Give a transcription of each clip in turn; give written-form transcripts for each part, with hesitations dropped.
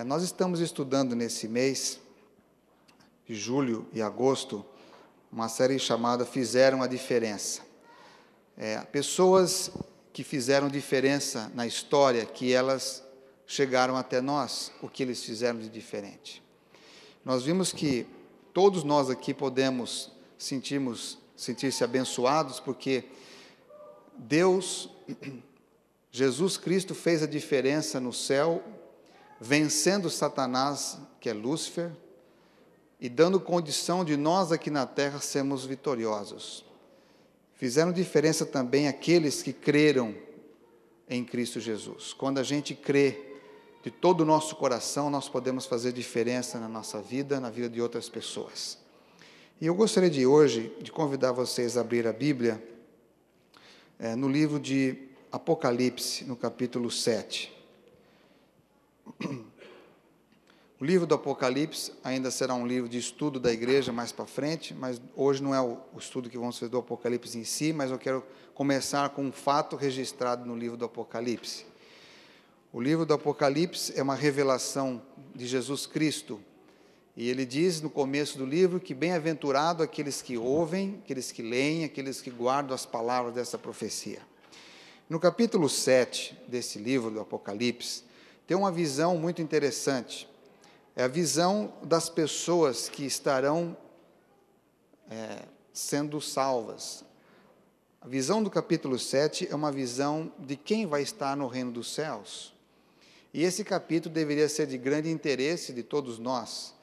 Nós estamos estudando nesse mês, de julho e agosto, uma série chamada Fizeram a Diferença. Pessoas que fizeram diferença na história, que elas chegaram até nós, o que eles fizeram de diferente. Nós vimos que todos nós aqui podemos sentir-se abençoados, porque Deus, Jesus Cristo, fez a diferença no céu, vencendo Satanás, que é Lúcifer, e dando condição de nós aqui na terra sermos vitoriosos. Fizeram diferença também aqueles que creram em Cristo Jesus. Quando a gente crê de todo o nosso coração, nós podemos fazer diferença na nossa vida, na vida de outras pessoas. E eu gostaria hoje de convidar vocês a abrir a Bíblia no livro de Apocalipse, no capítulo 7. O livro do Apocalipse ainda será um livro de estudo da igreja mais para frente, mas hoje não é o estudo que vamos fazer do Apocalipse em si, mas eu quero começar com um fato registrado no livro do Apocalipse. O livro do Apocalipse é uma revelação de Jesus Cristo, e ele diz no começo do livro que bem-aventurado aqueles que ouvem, aqueles que leem, aqueles que guardam as palavras dessa profecia. No capítulo 7 desse livro do Apocalipse, tem uma visão muito interessante. É a visão das pessoas que estarão sendo salvas. A visão do capítulo 7 é uma visão de quem vai estar no reino dos céus. E esse capítulo deveria ser de grande interesse de todos nós,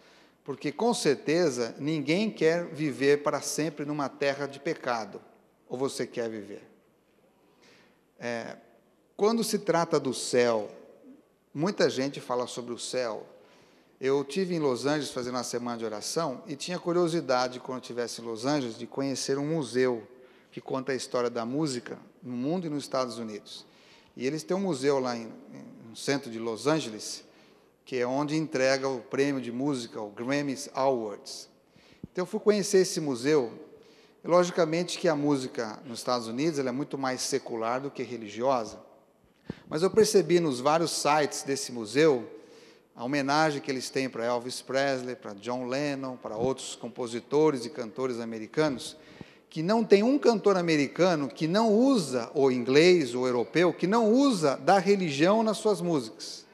porque com certeza ninguém quer viver para sempre numa terra de pecado. Ou você quer viver? Quando se trata do céu, muita gente fala sobre o céu. Eu estive em Los Angeles fazendo uma semana de oração e tinha curiosidade, quando eu estivesse em Los Angeles, de conhecer um museu que conta a história da música no mundo e nos Estados Unidos. E eles têm um museu lá no centro de Los Angeles, que é onde entrega o prêmio de música, o Grammy Awards. Então eu fui conhecer esse museu. E, logicamente que a música nos Estados Unidos ela é muito mais secular do que religiosa, mas eu percebi nos vários sites desse museu a homenagem que eles têm para Elvis Presley, para John Lennon, para outros compositores e cantores americanos, que não tem um cantor americano que não usa, ou inglês, ou europeu, que não usa da religião nas suas músicas.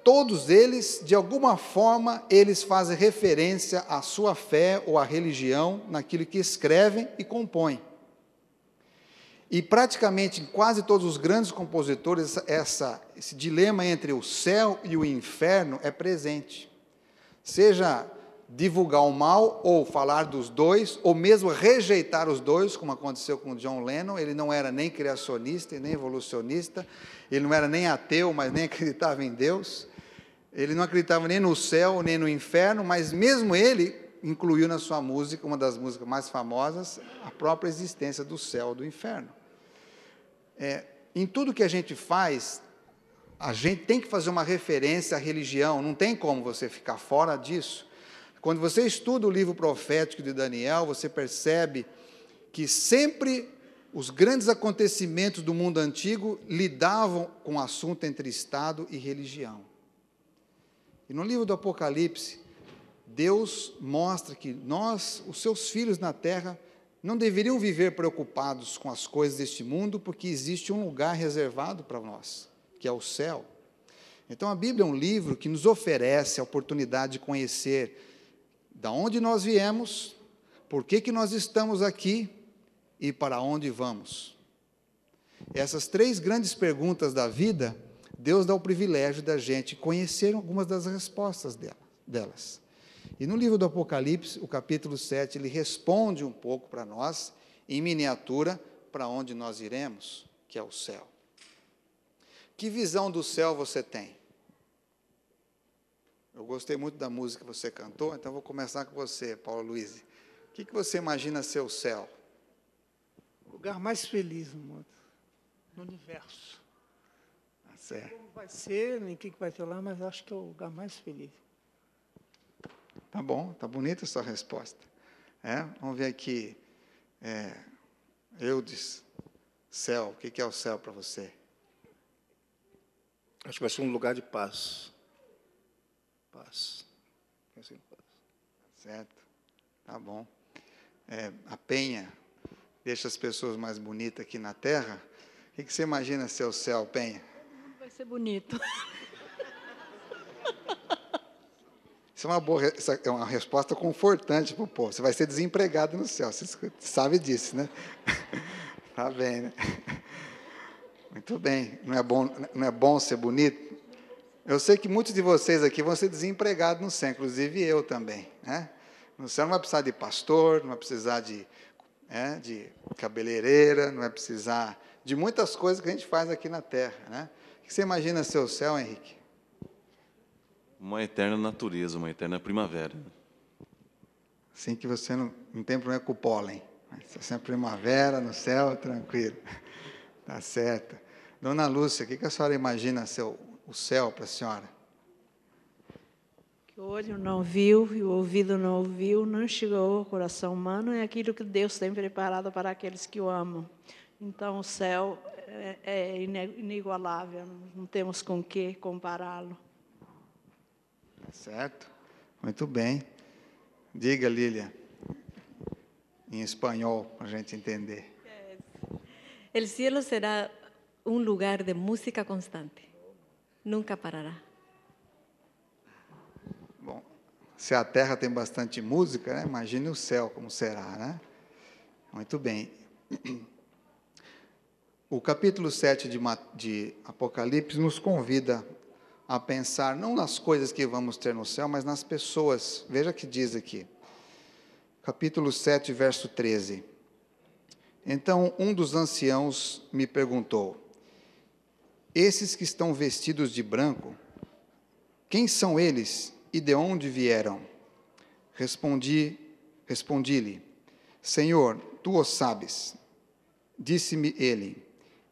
Todos eles, de alguma forma, eles fazem referência à sua fé ou à religião naquilo que escrevem e compõem. E praticamente em quase todos os grandes compositores, esse dilema entre o céu e o inferno é presente. Seja divulgar o mal, ou falar dos dois, ou mesmo rejeitar os dois, como aconteceu com John Lennon. Ele não era nem criacionista, nem evolucionista, ele não era nem ateu, mas nem acreditava em Deus. Ele não acreditava nem no céu, nem no inferno, mas mesmo ele incluiu na sua música, uma das músicas mais famosas, a própria existência do céu e do inferno. Em tudo que a gente faz, a gente tem que fazer uma referência à religião, não tem como você ficar fora disso. Quando você estuda o livro profético de Daniel, você percebe que sempre os grandes acontecimentos do mundo antigo lidavam com o assunto entre Estado e religião. E no livro do Apocalipse, Deus mostra que nós, os seus filhos na terra, não deveriam viver preocupados com as coisas deste mundo, porque existe um lugar reservado para nós, que é o céu. Então, a Bíblia é um livro que nos oferece a oportunidade de conhecer de onde nós viemos, por que nós estamos aqui e para onde vamos. Essas três grandes perguntas da vida, Deus dá o privilégio da gente conhecer algumas das respostas delas. E no livro do Apocalipse, o capítulo 7, ele responde um pouco para nós, em miniatura, para onde nós iremos, que é o céu. Que visão do céu você tem? Eu gostei muito da música que você cantou, então vou começar com você, Paulo Luiz. O que você imagina ser o céu? O lugar mais feliz no mundo, no universo. Certo. Como vai ser, nem o que vai ter lá, mas acho que é o lugar mais feliz. Tá bom, tá bonita a sua resposta. Vamos ver aqui. Eudes, céu, o que é o céu para você? Acho que vai ser um lugar de paz. paz. Descanse em paz. Certo? Tá bom. A Penha deixa as pessoas mais bonitas aqui na Terra. O que você imagina ser o céu, Penha? Vai ser bonito. Isso é uma resposta confortante para o povo. Você vai ser desempregado no céu. Você sabe disso, né? Tá bem, né? Muito bem. Não é bom ser bonito? Eu sei que muitos de vocês aqui vão ser desempregados no céu, inclusive eu também, né? No céu não vai precisar de pastor, não vai precisar de cabeleireira, não vai precisar de muitas coisas que a gente faz aqui na Terra, né? O que você imagina ser o céu, Henrique? Uma eterna natureza, uma eterna primavera. Assim que você não tem problema com o pólen. Está sempre primavera no céu, tranquilo. Tá certo. Dona Lúcia, o que a senhora imagina ser o céu para a senhora? Que o olho não viu e o ouvido não ouviu, não chegou ao coração humano, é aquilo que Deus tem preparado para aqueles que o amam. Então, o céu é inigualável, não temos com que compará-lo. Certo? Muito bem. Diga, Lília, em espanhol, para a gente entender. El cielo será un lugar de música constante. Nunca parará. Bom, se a Terra tem bastante música, né? Imagine o céu como será, né? Muito bem. O capítulo 7 de Apocalipse nos convida a pensar não nas coisas que vamos ter no céu, mas nas pessoas. Veja o que diz aqui. Capítulo 7, verso 13. Então, um dos anciãos me perguntou: esses que estão vestidos de branco, quem são eles e de onde vieram? Respondi-lhe: Senhor, tu o sabes. Disse-me ele: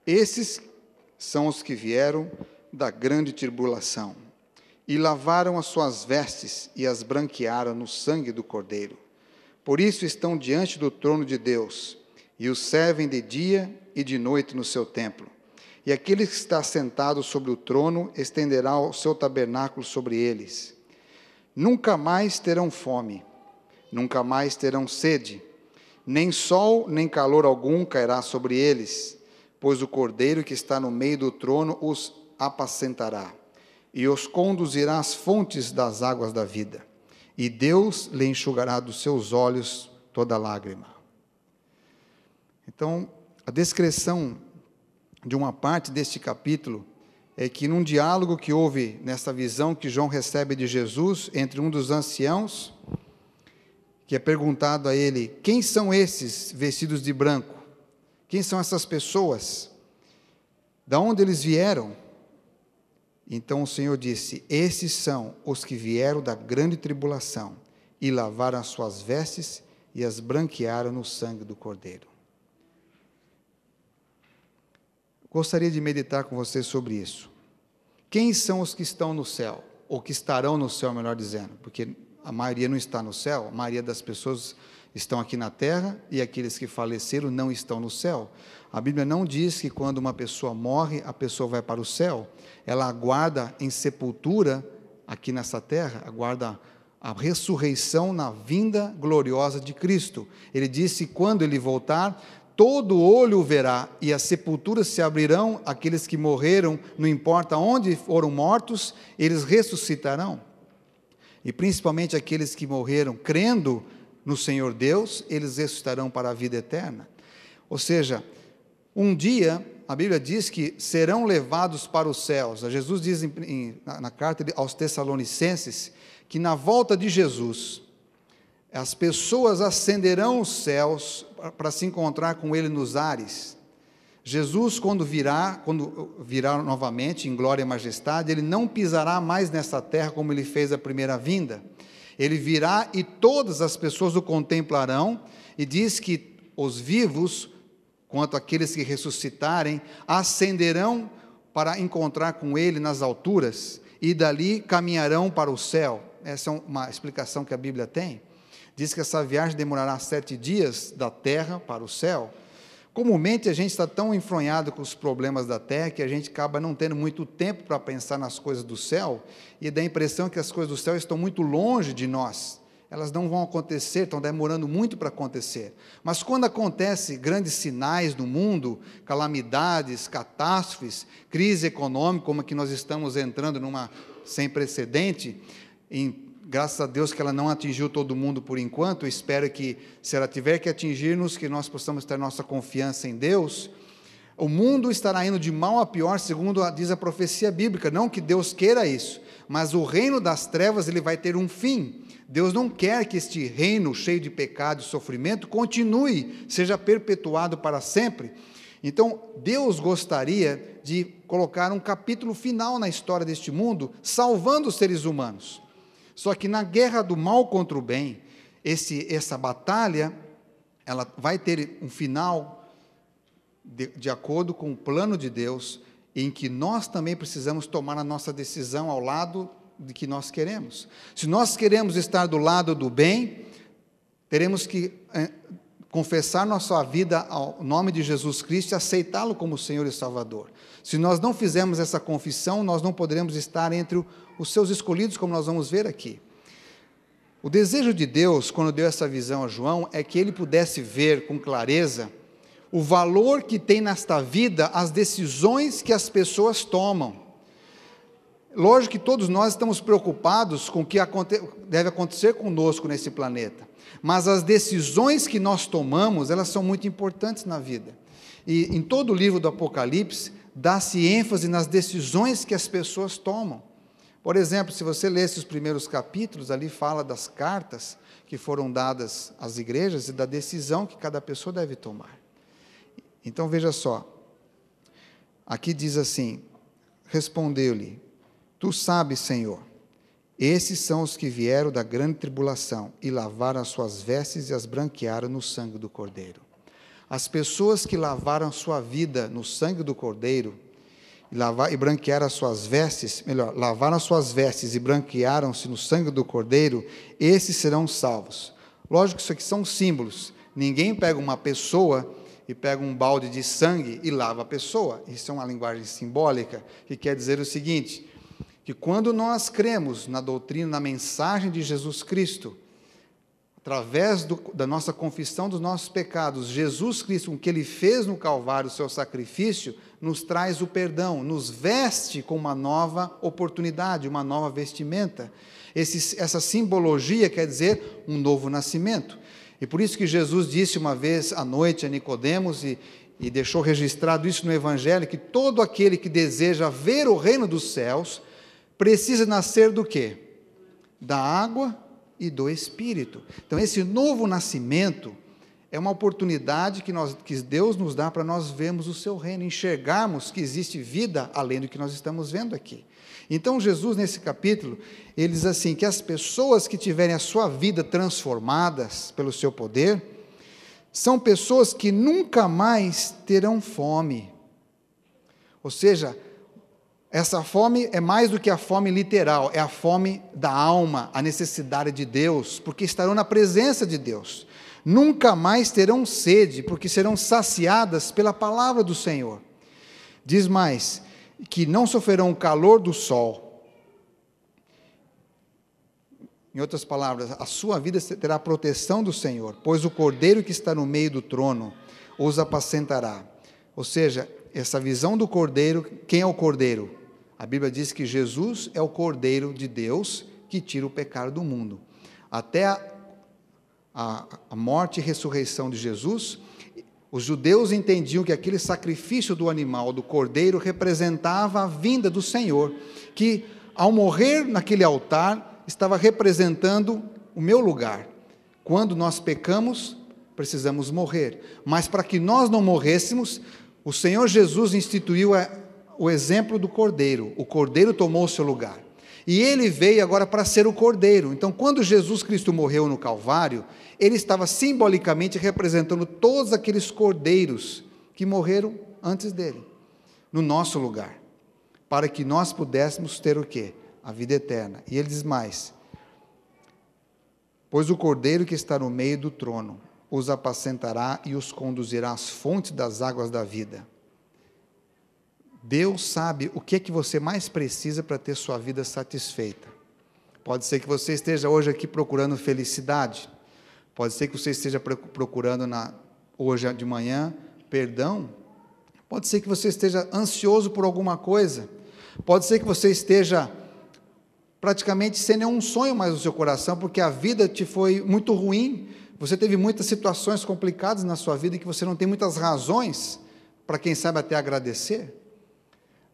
esses são os que vieram da grande tribulação, e lavaram as suas vestes e as branquearam no sangue do Cordeiro. Por isso estão diante do trono de Deus, e o servem de dia e de noite no seu templo. E aquele que está sentado sobre o trono estenderá o seu tabernáculo sobre eles. Nunca mais terão fome, nunca mais terão sede, nem sol nem calor algum cairá sobre eles, pois o Cordeiro que está no meio do trono os apacentará, e os conduzirá às fontes das águas da vida, e Deus lhe enxugará dos seus olhos toda lágrima. Então, a descrição de uma parte deste capítulo é que num diálogo que houve nessa visão que João recebe de Jesus, entre um dos anciãos, que é perguntado a ele: quem são esses vestidos de branco? Quem são essas pessoas? Da onde eles vieram? Então o Senhor disse: esses são os que vieram da grande tribulação e lavaram as suas vestes e as branquearam no sangue do Cordeiro. Gostaria de meditar com vocês sobre isso. Quem são os que estão no céu? Ou que estarão no céu, melhor dizendo, porque a maioria não está no céu, a maioria das pessoas estão aqui na terra, e aqueles que faleceram não estão no céu. A Bíblia não diz que quando uma pessoa morre, a pessoa vai para o céu. Ela aguarda em sepultura, aqui nessa terra, aguarda a ressurreição na vinda gloriosa de Cristo. Ele disse: quando ele voltar, todo olho o verá, e as sepulturas se abrirão, aqueles que morreram, não importa onde foram mortos, eles ressuscitarão. E principalmente aqueles que morreram crendo no Senhor Deus, eles ressuscitarão para a vida eterna. Ou seja, um dia, a Bíblia diz que serão levados para os céus. Jesus diz na carta aos Tessalonicenses, que na volta de Jesus, as pessoas ascenderão os céus para se encontrar com Ele nos ares. Jesus, quando virá novamente em glória e majestade, Ele não pisará mais nessa terra como Ele fez a primeira vinda. Ele virá e todas as pessoas o contemplarão, e diz que os vivos, quanto aqueles que ressuscitarem, ascenderão para encontrar com Ele nas alturas, e dali caminharão para o céu. Essa é uma explicação que a Bíblia tem. Diz que essa viagem demorará 7 dias da terra para o céu. Comumente a gente está tão enfronhado com os problemas da terra que a gente acaba não tendo muito tempo para pensar nas coisas do céu e dá a impressão que as coisas do céu estão muito longe de nós. Elas não vão acontecer, estão demorando muito para acontecer. Mas quando acontecem grandes sinais no mundo, calamidades, catástrofes, crise econômica, como a que nós estamos entrando numa sem precedente, graças a Deus que ela não atingiu todo mundo por enquanto, eu espero que, se ela tiver que atingir-nos, que nós possamos ter nossa confiança em Deus. O mundo estará indo de mal a pior, segundo diz a profecia bíblica, não que Deus queira isso, mas o reino das trevas ele vai ter um fim. Deus não quer que este reino cheio de pecado e sofrimento continue, seja perpetuado para sempre. Então, Deus gostaria de colocar um capítulo final na história deste mundo, salvando os seres humanos. Só que na guerra do mal contra o bem, essa batalha, ela vai ter um final de acordo com o plano de Deus, em que nós também precisamos tomar a nossa decisão ao lado de que nós queremos. Se nós queremos estar do lado do bem, teremos que confessar nossa vida ao nome de Jesus Cristo e aceitá-lo como Senhor e Salvador. Se nós não fizermos essa confissão, nós não poderemos estar entre os seus escolhidos, como nós vamos ver aqui. O desejo de Deus, quando deu essa visão a João, é que ele pudesse ver com clareza o valor que tem nesta vida as decisões que as pessoas tomam. Lógico que todos nós estamos preocupados com o que deve acontecer conosco nesse planeta, mas as decisões que nós tomamos, elas são muito importantes na vida. E em todo o livro do Apocalipse, dá-se ênfase nas decisões que as pessoas tomam. Por exemplo, se você lesse os primeiros capítulos, ali fala das cartas que foram dadas às igrejas e da decisão que cada pessoa deve tomar. Então, veja só, aqui diz assim, respondeu-lhe, tu sabes, Senhor, esses são os que vieram da grande tribulação e lavaram as suas vestes e as branquearam no sangue do Cordeiro. As pessoas que lavaram sua vida no sangue do Cordeiro e branquearam as suas vestes, lavaram as suas vestes e branquearam-se no sangue do Cordeiro, esses serão salvos. Lógico que isso aqui são símbolos. Ninguém pega uma pessoa e pega um balde de sangue e lava a pessoa. Isso é uma linguagem simbólica, que quer dizer o seguinte, que quando nós cremos na doutrina, na mensagem de Jesus Cristo, através da nossa confissão dos nossos pecados, Jesus Cristo, com o que Ele fez no Calvário, o seu sacrifício, nos traz o perdão, nos veste com uma nova oportunidade, uma nova vestimenta. Essa simbologia quer dizer um novo nascimento. E por isso que Jesus disse uma vez à noite a Nicodemos, e deixou registrado isso no Evangelho, que todo aquele que deseja ver o reino dos céus, precisa nascer do quê? Da água e do Espírito. Então, esse novo nascimento é uma oportunidade que Deus nos dá para nós vermos o seu reino, enxergarmos que existe vida além do que nós estamos vendo aqui. Então, Jesus, nesse capítulo, ele diz assim, que as pessoas que tiverem a sua vida transformadas pelo seu poder, são pessoas que nunca mais terão fome. Ou seja, essa fome é mais do que a fome literal, é a fome da alma, a necessidade de Deus, porque estarão na presença de Deus. Nunca mais terão sede, porque serão saciadas pela palavra do Senhor. Diz mais, que não sofrerão o calor do sol. Em outras palavras, a sua vida terá a proteção do Senhor, pois o Cordeiro que está no meio do trono os apacentará. Ou seja, essa visão do Cordeiro, quem é o Cordeiro? A Bíblia diz que Jesus é o Cordeiro de Deus que tira o pecado do mundo. Até a morte e ressurreição de Jesus, os judeus entendiam que aquele sacrifício do animal, do Cordeiro, representava a vinda do Senhor, que ao morrer naquele altar, estava representando o meu lugar. Quando nós pecamos, precisamos morrer. Mas para que nós não morrêssemos, o Senhor Jesus instituiu o exemplo do Cordeiro. O Cordeiro tomou o seu lugar. E ele veio agora para ser o Cordeiro. Então, quando Jesus Cristo morreu no Calvário, ele estava simbolicamente representando todos aqueles cordeiros que morreram antes dele, no nosso lugar, para que nós pudéssemos ter o quê? A vida eterna. E ele diz mais, pois o Cordeiro que está no meio do trono os apacentará e os conduzirá às fontes das águas da vida. Deus sabe o que é que você mais precisa para ter sua vida satisfeita. Pode ser que você esteja hoje aqui procurando felicidade. Pode ser que você esteja procurando hoje de manhã perdão. Pode ser que você esteja ansioso por alguma coisa. Pode ser que você esteja praticamente sem nenhum sonho mais no seu coração, porque a vida te foi muito ruim. Você teve muitas situações complicadas na sua vida e que você não tem muitas razões para, quem sabe, até agradecer.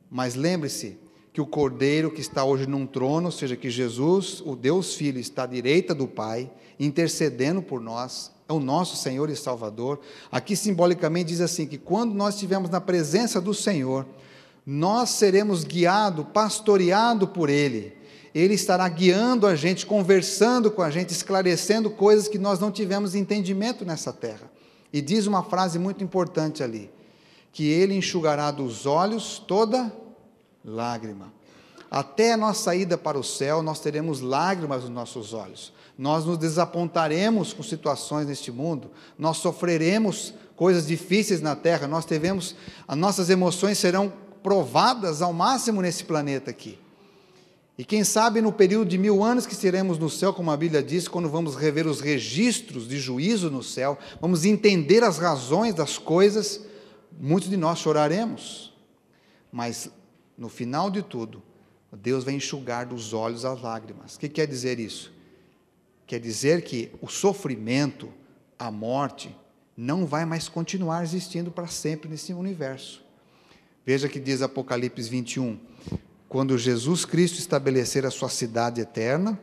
Mas lembre-se que o Cordeiro que está hoje num trono, ou seja, que Jesus, o Deus Filho, está à direita do Pai, intercedendo por nós, é o nosso Senhor e Salvador. Aqui simbolicamente diz assim, que quando nós estivermos na presença do Senhor, nós seremos guiados, pastoreados por Ele. Ele estará guiando a gente, conversando com a gente, esclarecendo coisas que nós não tivemos entendimento nessa terra. E diz uma frase muito importante ali, que Ele enxugará dos olhos toda lágrima. Até a nossa ida para o céu, nós teremos lágrimas nos nossos olhos. Nós nos desapontaremos com situações neste mundo, nós sofreremos coisas difíceis na terra, as nossas emoções serão provadas ao máximo nesse planeta aqui. E quem sabe no período de 1000 anos que seremos no céu, como a Bíblia diz, quando vamos rever os registros de juízo no céu, vamos entender as razões das coisas, muitos de nós choraremos, mas no final de tudo, Deus vai enxugar dos olhos as lágrimas. O que quer dizer isso? Quer dizer que o sofrimento, a morte, não vai mais continuar existindo para sempre nesse universo. Veja que diz Apocalipse 21, quando Jesus Cristo estabelecer a sua cidade eterna,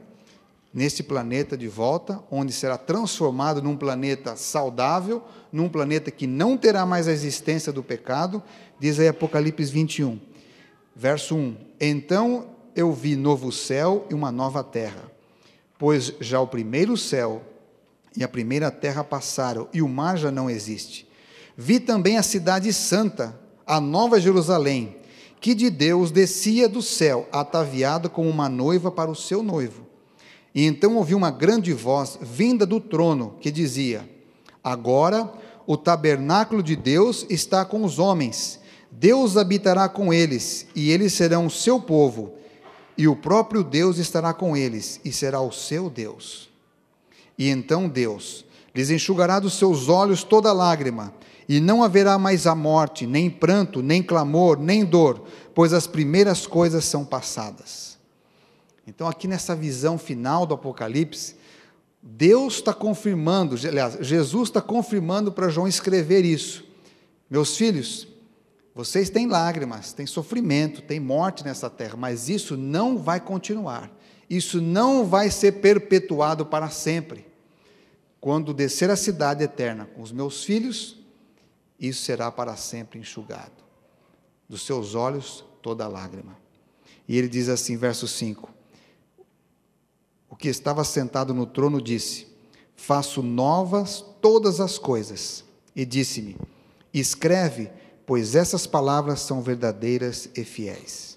neste planeta de volta, onde será transformado num planeta saudável, num planeta que não terá mais a existência do pecado, diz aí Apocalipse 21, verso 1, então eu vi novo céu e uma nova terra, pois já o primeiro céu e a primeira terra passaram, e o mar já não existe. Vi também a cidade santa, a nova Jerusalém, que de Deus descia do céu, ataviada como uma noiva para o seu noivo. E então ouvi uma grande voz vinda do trono, que dizia, agora o tabernáculo de Deus está com os homens, Deus habitará com eles, e eles serão o seu povo, e o próprio Deus estará com eles, e será o seu Deus. E então Deus lhes enxugará dos seus olhos toda lágrima, e não haverá mais a morte, nem pranto, nem clamor, nem dor, pois as primeiras coisas são passadas. Então aqui nessa visão final do Apocalipse, Deus está confirmando, aliás, Jesus está confirmando para João escrever isso. Meus filhos, vocês têm lágrimas, têm sofrimento, têm morte nessa terra, mas isso não vai continuar, isso não vai ser perpetuado para sempre. Quando descer a cidade eterna com os meus filhos, isso será para sempre enxugado. Dos seus olhos toda lágrima. E ele diz assim, verso 5, o que estava sentado no trono disse, faço novas todas as coisas, e disse-me, escreve, pois essas palavras são verdadeiras e fiéis.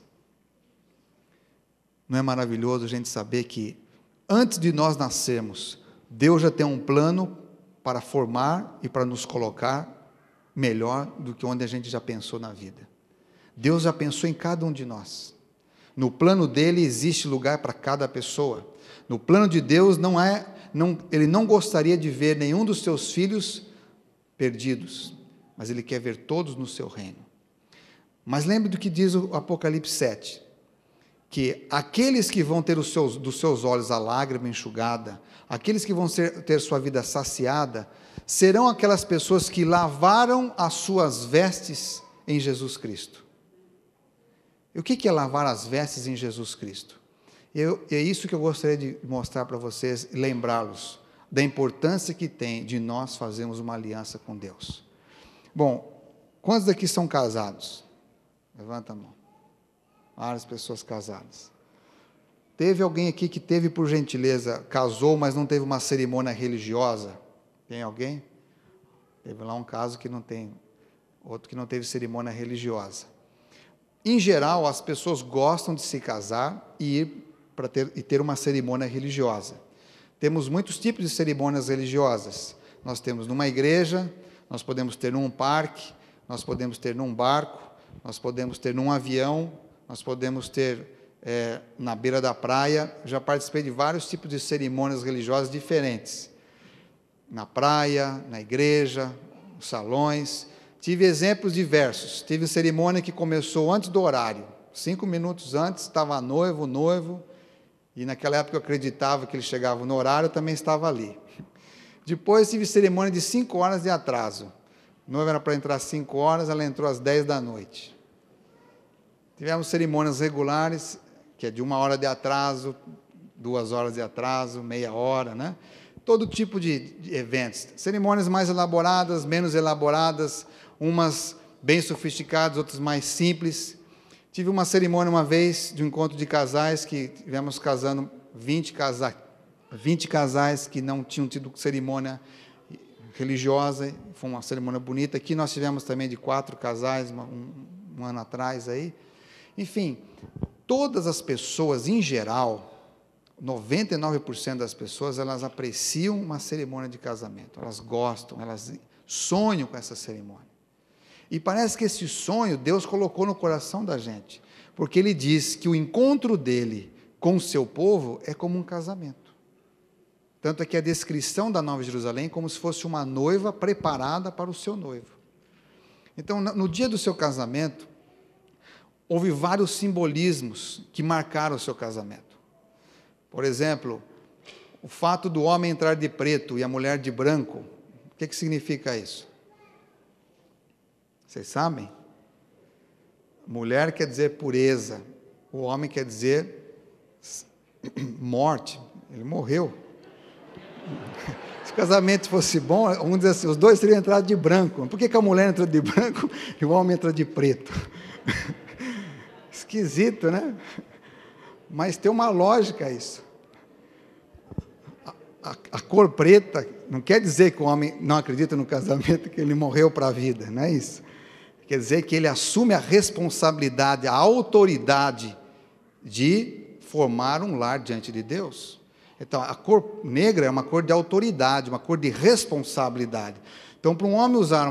Não é maravilhoso a gente saber que, antes de nós nascermos, Deus já tem um plano para formar e para nos colocar melhor do que onde a gente já pensou na vida. Deus já pensou em cada um de nós. No plano dele existe lugar para cada pessoa. No plano de Deus ele não gostaria de ver nenhum dos seus filhos perdidos, mas ele quer ver todos no seu reino. Mas lembre do que diz o Apocalipse 7, que aqueles que vão ter dos seus olhos a lágrima enxugada, aqueles que vão ter sua vida saciada, serão aquelas pessoas que lavaram as suas vestes em Jesus Cristo. E o que é lavar as vestes em Jesus Cristo? É isso que eu gostaria de mostrar para vocês, lembrá-los da importância que tem de nós fazermos uma aliança com Deus. Bom, quantos daqui são casados? Levanta a mão. Várias pessoas casadas. Teve alguém aqui que teve, por gentileza, casou, mas não teve uma cerimônia religiosa? Tem alguém? Teve lá um caso que não tem, outro que não teve cerimônia religiosa. Em geral, as pessoas gostam de se casar e ter uma cerimônia religiosa. Temos muitos tipos de cerimônias religiosas. nós temos numa igreja, nós podemos ter num parque, nós podemos ter num barco, nós podemos ter num avião, nós podemos ter na beira da praia. Já participei de vários tipos de cerimônias religiosas diferentes. Na praia, na igreja, nos salões. Tive exemplos diversos. Tive cerimônia que começou antes do horário. 5 minutos antes, estava noivo, o noivo, e naquela época eu acreditava que ele chegava no horário, eu também estava ali. Depois tive cerimônia de 5 horas de atraso. A noiva era para entrar às 5 horas, ela entrou às 10 da noite. Tivemos cerimônias regulares, que é de 1 hora de atraso, 2 horas de atraso, meia hora, né? Todo tipo de eventos. Cerimônias mais elaboradas, menos elaboradas, umas bem sofisticadas, outras mais simples. Tive uma cerimônia uma vez, de um encontro de casais, que tivemos casando 20 casais que não tinham tido cerimônia religiosa, foi uma cerimônia bonita. Aqui nós tivemos também de 4 casais, um ano atrás aí. Enfim, todas as pessoas, em geral, 99% das pessoas, elas apreciam uma cerimônia de casamento, elas gostam, elas sonham com essa cerimônia. E parece que esse sonho Deus colocou no coração da gente, porque Ele diz que o encontro dele com o seu povo é como um casamento. Tanto é que a descrição da Nova Jerusalém é como se fosse uma noiva preparada para o seu noivo. Então, no dia do seu casamento, houve vários simbolismos que marcaram o seu casamento. Por exemplo, o fato do homem entrar de preto e a mulher de branco, o que significa isso? Vocês sabem? Mulher quer dizer pureza, o homem quer dizer morte, ele morreu. Se o casamento fosse bom, vamos dizer assim, os dois teriam entrado de branco. Por que a mulher entra de branco e o homem entra de preto? Esquisito, né? Mas tem uma lógica isso. A cor preta não quer dizer que o homem não acredita no casamento, que ele morreu para a vida, não é isso? Quer dizer que ele assume a responsabilidade, a autoridade de formar um lar diante de Deus. Então, a cor negra é uma cor de autoridade, uma cor de responsabilidade. Então, para um homem usar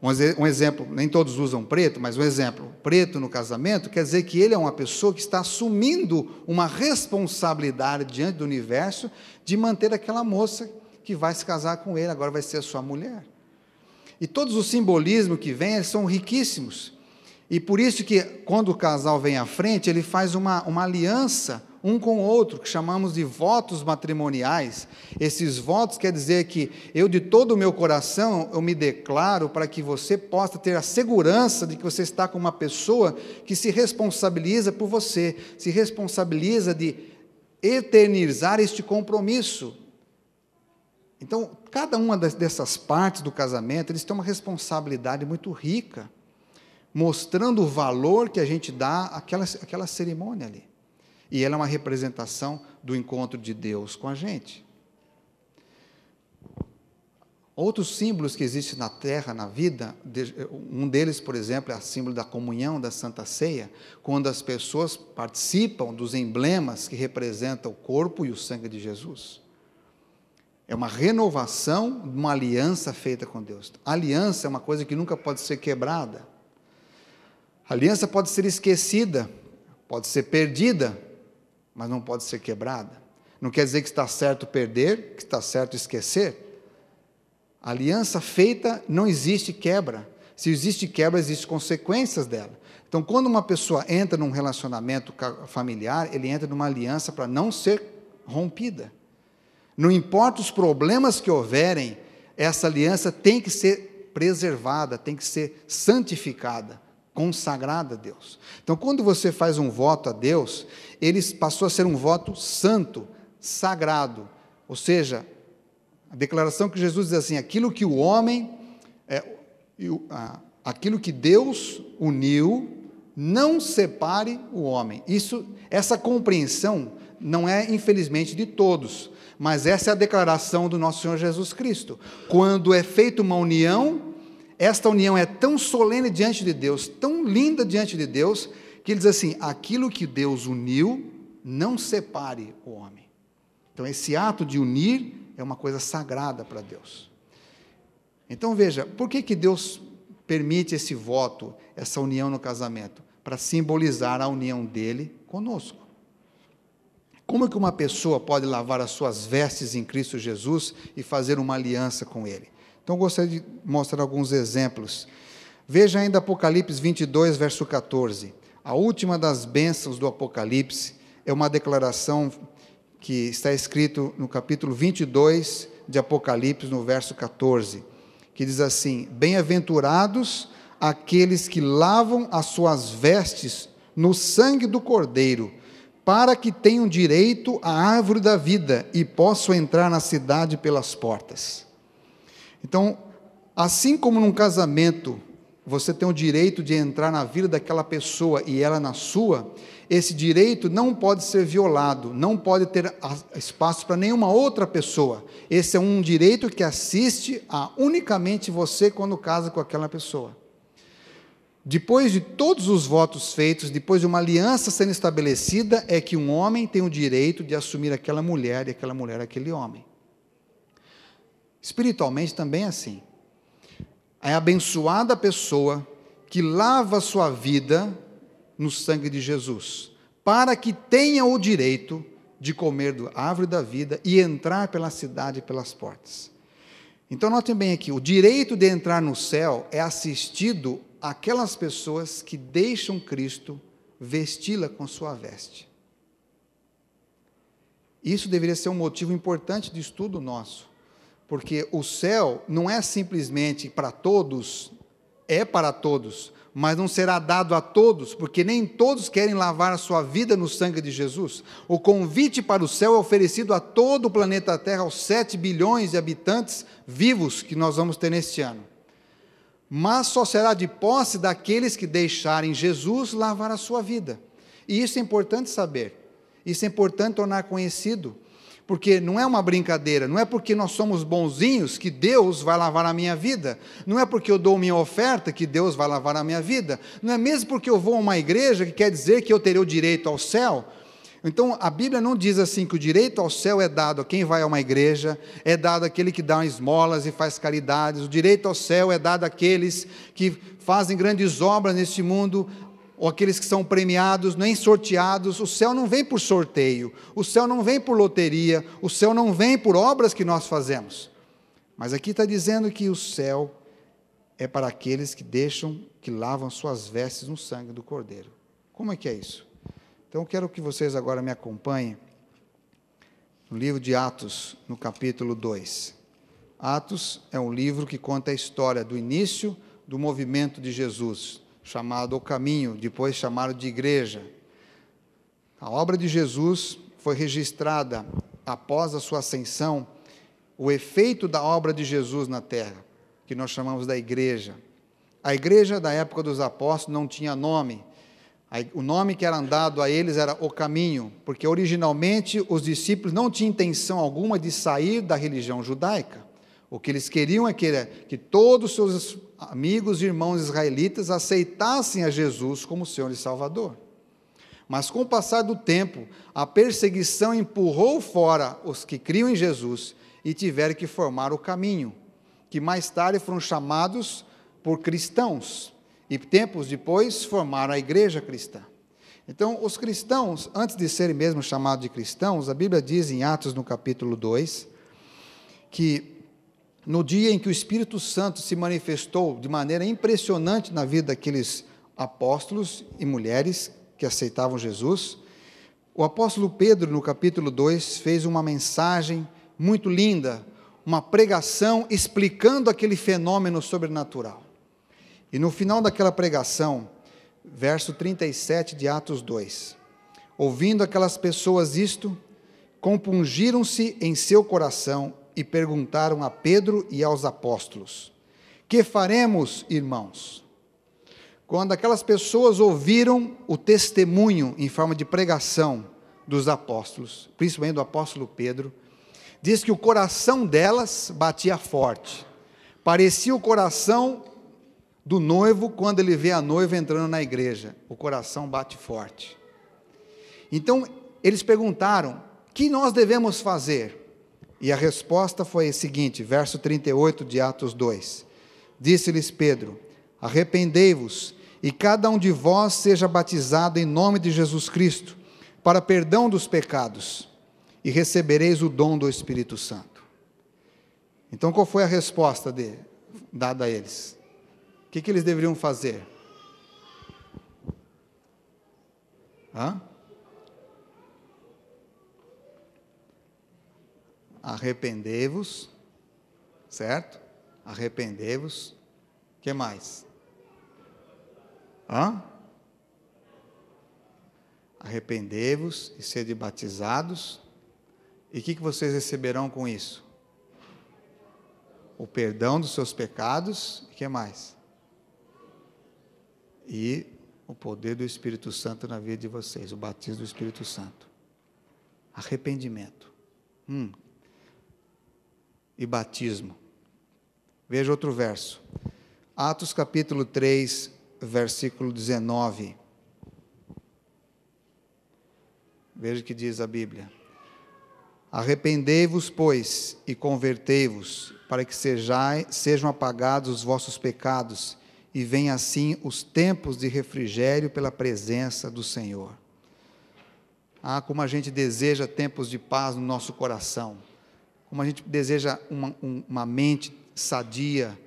um exemplo, nem todos usam preto, mas um exemplo, preto no casamento, quer dizer que ele é uma pessoa que está assumindo uma responsabilidade diante do universo de manter aquela moça que vai se casar com ele, agora vai ser a sua mulher. E todos os simbolismos que vêm, eles são riquíssimos. E por isso que, quando o casal vem à frente, ele faz uma aliança um com o outro, que chamamos de votos matrimoniais. Esses votos quer dizer que eu, de todo o meu coração, eu me declaro para que você possa ter a segurança de que você está com uma pessoa que se responsabiliza por você, se responsabiliza de eternizar este compromisso. Então, cada uma dessas partes do casamento, eles têm uma responsabilidade muito rica, mostrando o valor que a gente dá àquela cerimônia ali. E ela é uma representação do encontro de Deus com a gente. Outros símbolos que existem na terra, na vida, um deles, por exemplo, é o símbolo da comunhão, da Santa Ceia, quando as pessoas participam dos emblemas que representam o corpo e o sangue de Jesus. É uma renovação de uma aliança feita com Deus. A aliança é uma coisa que nunca pode ser quebrada. A aliança pode ser esquecida, pode ser perdida, mas não pode ser quebrada. Não quer dizer que está certo perder, que está certo esquecer. A aliança feita, não existe quebra. Se existe quebra, existem consequências dela. Então, quando uma pessoa entra num relacionamento familiar, ele entra numa aliança para não ser rompida. Não importa os problemas que houverem, essa aliança tem que ser preservada, tem que ser santificada, consagrada a Deus. Então, quando você faz um voto a Deus, ele passou a ser um voto santo, sagrado. Ou seja, a declaração que Jesus diz assim, aquilo que Deus uniu, não separe o homem. Essa compreensão não é, infelizmente, de todos, mas essa é a declaração do nosso Senhor Jesus Cristo. Quando é feita uma união, esta união é tão solene diante de Deus, tão linda diante de Deus, que ele diz assim, aquilo que Deus uniu, não separe o homem. Então, esse ato de unir é uma coisa sagrada para Deus. Então veja, por que Deus permite esse voto, essa união no casamento? Para simbolizar a união dele conosco. Como que uma pessoa pode lavar as suas vestes em Cristo Jesus e fazer uma aliança com ele? Então gostaria de mostrar alguns exemplos. Veja ainda Apocalipse 22, verso 14. A última das bênçãos do Apocalipse é uma declaração que está escrito no capítulo 22 de Apocalipse, no verso 14, que diz assim: bem-aventurados aqueles que lavam as suas vestes no sangue do Cordeiro, para que tenham direito à árvore da vida e possam entrar na cidade pelas portas. Então, assim como num casamento, você tem o direito de entrar na vida daquela pessoa e ela na sua, esse direito não pode ser violado, não pode ter espaço para nenhuma outra pessoa. Esse é um direito que assiste a unicamente você quando casa com aquela pessoa. Depois de todos os votos feitos, depois de uma aliança sendo estabelecida, é que um homem tem o direito de assumir aquela mulher e aquela mulher aquele homem. Espiritualmente também é assim. É abençoada a pessoa que lava a sua vida no sangue de Jesus, para que tenha o direito de comer da árvore da vida e entrar pela cidade e pelas portas. Então notem bem aqui, o direito de entrar no céu é assistido àquelas pessoas que deixam Cristo vesti-la com sua veste. Isso deveria ser um motivo importante de estudo nosso, porque o céu não é simplesmente para todos, é para todos, mas não será dado a todos, porque nem todos querem lavar a sua vida no sangue de Jesus. O convite para o céu é oferecido a todo o planeta Terra, aos 7 bilhões de habitantes vivos que nós vamos ter neste ano. Mas só será de posse daqueles que deixarem Jesus lavar a sua vida. E isso é importante saber, isso é importante tornar conhecido, porque não é uma brincadeira, não é porque nós somos bonzinhos que Deus vai lavar a minha vida, não é porque eu dou minha oferta que Deus vai lavar a minha vida, não é mesmo porque eu vou a uma igreja que quer dizer que eu terei o direito ao céu. Então a Bíblia não diz assim que o direito ao céu é dado a quem vai a uma igreja, é dado àquele que dá esmolas e faz caridades, o direito ao céu é dado àqueles que fazem grandes obras neste mundo, ou aqueles que são premiados, nem sorteados. O céu não vem por sorteio, o céu não vem por loteria, o céu não vem por obras que nós fazemos. Mas aqui está dizendo que o céu é para aqueles que deixam, que lavam suas vestes no sangue do Cordeiro. Como é que é isso? Então, eu quero que vocês agora me acompanhem no livro de Atos, no capítulo 2. Atos é um livro que conta a história do início do movimento de Jesus, chamado O Caminho, depois chamado de Igreja. A obra de Jesus foi registrada após a sua ascensão, o efeito da obra de Jesus na terra, que nós chamamos da Igreja. A Igreja da época dos apóstolos não tinha nome. O nome que era dado a eles era O Caminho, porque originalmente os discípulos não tinham intenção alguma de sair da religião judaica. O que eles queriam é que todos os seus amigos e irmãos israelitas aceitassem a Jesus como Senhor e Salvador. Mas com o passar do tempo, a perseguição empurrou fora os que criam em Jesus e tiveram que formar o caminho, que mais tarde foram chamados por cristãos, e tempos depois formaram a igreja cristã. Então, os cristãos, antes de serem mesmo chamados de cristãos, a Bíblia diz em Atos, no capítulo 2, que no dia em que o Espírito Santo se manifestou de maneira impressionante na vida daqueles apóstolos e mulheres que aceitavam Jesus, o apóstolo Pedro, no capítulo 2, fez uma mensagem muito linda, uma pregação explicando aquele fenômeno sobrenatural. E no final daquela pregação, verso 37 de Atos 2, ouvindo aquelas pessoas isto, compungiram-se em seu coração e perguntaram a Pedro e aos apóstolos: que faremos, irmãos? Quando aquelas pessoas ouviram o testemunho em forma de pregação dos apóstolos, principalmente do apóstolo Pedro, diz que o coração delas batia forte, parecia o coração do noivo quando ele vê a noiva entrando na igreja, o coração bate forte. Então, eles perguntaram: o que nós devemos fazer? E a resposta foi a seguinte, verso 38 de Atos 2. Disse-lhes Pedro: arrependei-vos, e cada um de vós seja batizado em nome de Jesus Cristo, para perdão dos pecados, e recebereis o dom do Espírito Santo. Então, qual foi a resposta dada a eles? O que eles deveriam fazer? Arrependei-vos, certo? Arrependei-vos. O que mais? Arrependei-vos e sede batizados. E o que vocês receberão com isso? O perdão dos seus pecados. E o que mais? E o poder do Espírito Santo na vida de vocês, o batismo do Espírito Santo. Arrependimento. E batismo. Veja outro verso. Atos capítulo 3, versículo 19. Veja o que diz a Bíblia. Arrependei-vos, pois, e convertei-vos, para que sejam apagados os vossos pecados, e venham assim os tempos de refrigério pela presença do Senhor. Como a gente deseja tempos de paz no nosso coração, como a gente deseja uma mente sadia,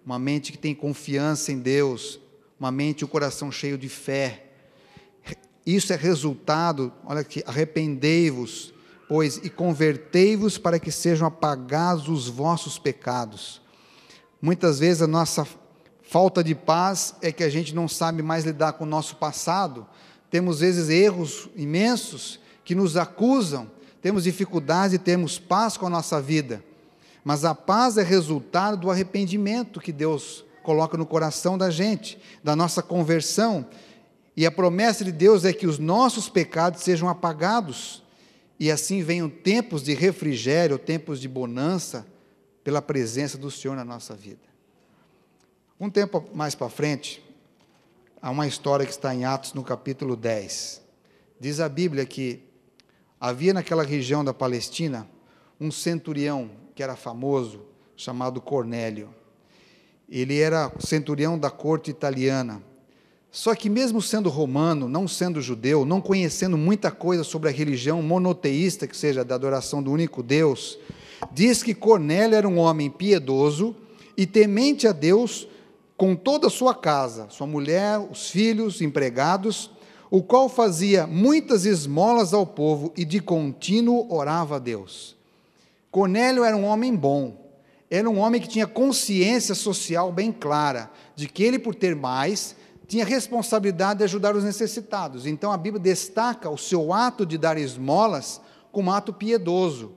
uma mente que tem confiança em Deus, uma mente e um coração cheio de fé. Isso é resultado, olha aqui, arrependei-vos, pois, e convertei-vos para que sejam apagados os vossos pecados. Muitas vezes a nossa falta de paz é que a gente não sabe mais lidar com o nosso passado, temos vezes erros imensos que nos acusam, temos dificuldades e temos paz com a nossa vida, mas a paz é resultado do arrependimento que Deus coloca no coração da gente, da nossa conversão, e a promessa de Deus é que os nossos pecados sejam apagados, e assim venham tempos de refrigério, tempos de bonança, pela presença do Senhor na nossa vida. Um tempo mais para frente, há uma história que está em Atos, no capítulo 10. Diz a Bíblia que havia naquela região da Palestina um centurião que era famoso, chamado Cornélio. Ele era centurião da corte italiana. Só que mesmo sendo romano, não sendo judeu, não conhecendo muita coisa sobre a religião monoteísta, que seja da adoração do único Deus, diz que Cornélio era um homem piedoso e temente a Deus com toda a sua casa, sua mulher, os filhos, empregados, o qual fazia muitas esmolas ao povo e de contínuo orava a Deus. Cornélio era um homem bom, era um homem que tinha consciência social bem clara, de que ele, por ter mais, tinha responsabilidade de ajudar os necessitados. Então a Bíblia destaca o seu ato de dar esmolas como ato piedoso.